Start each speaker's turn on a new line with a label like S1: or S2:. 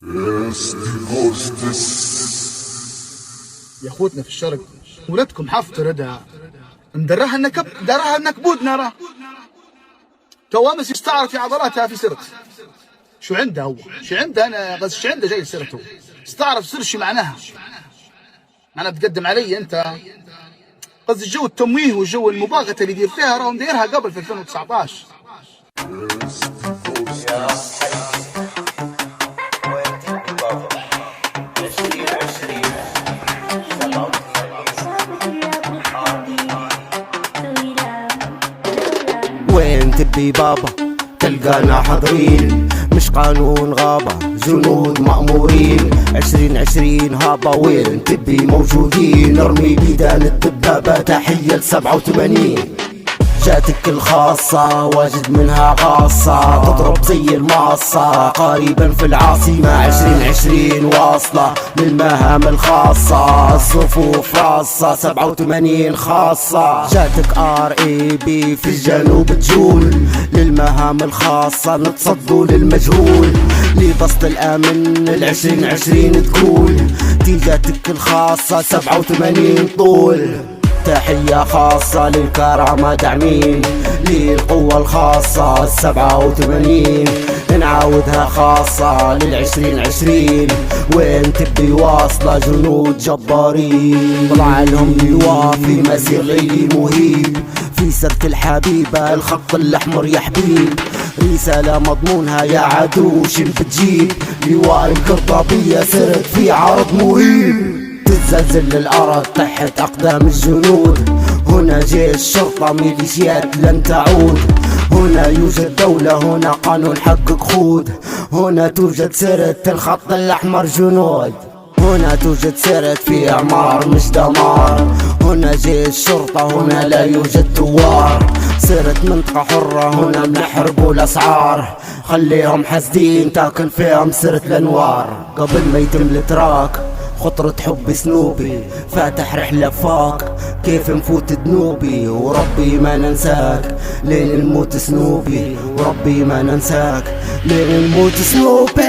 S1: يا اخوتنا في الشرق ولدكم حفظ ردا مدرها دراها النكبود نرى توامس يستعرض في عضلاتها في سرت. شو عنده هو؟ شو عنده انا قصدي شو عنده جاي سرته؟ استعرف سر شو معناها؟ انا تقدم علي انت قصدي جو التمويه وجو المباغته اللي يدير فيها راهو مديرها قبل في 2019.
S2: وين تبي بابا تلقانا حاضرين، مش قانون غابة جنود مأمورين. 2020 هابا وين تبي موجودين، نرمي بيدان الدبابة تحية ل87. جاتك الخاصة واجد منها غاصة، تضرب زي الماصة قريبا في العاصمة. 2020 واصلة للمهام الخاصة، الصفوف راصة 87 خاصة. جاتك RAB في الجنوب تجول للمهام الخاصة، نتصدوا للمجهول لبسط الامن. 2020 تقول تيجاتك الخاصة 87 طول. تحية خاصة للكرامة داعمين، للقوة الخاصة 87 نعاودها خاصة 2020. وين تبي واصلة جنود جبارين، طلع لهم لواء في مسير ليلي مهيب. في سرة الحبيبة الخط الأحمر يا حبيب، رسالة مضمونها يا عدو شن بتجيب. لواء القرطبية سرت في عرض مهيب، تتزلزل الأرض تحت أقدام الجنود. هنا جيش شرطة ميليشيات لن تعود، هنا يوجد دولة، هنا قانون حقك خود. هنا توجد سرة الخط الأحمر جنود، هنا توجد سرت في إعمار مش دمار. هنا جيش شرطة، هنا لا يوجد دوار. صرت منطقة حرة، هنا بنحرقوا الأسعار. خليهم حاسدين تاكل فيهم سرت الأنوار. قبل ما يتم التراك خطرة حب سنوبي، فاتح رحلة فاك كيف نفوت ذنوبي. وربي ما ننساك لين الموت سنوبي، وربي ما ننساك لين الموت سنوبي.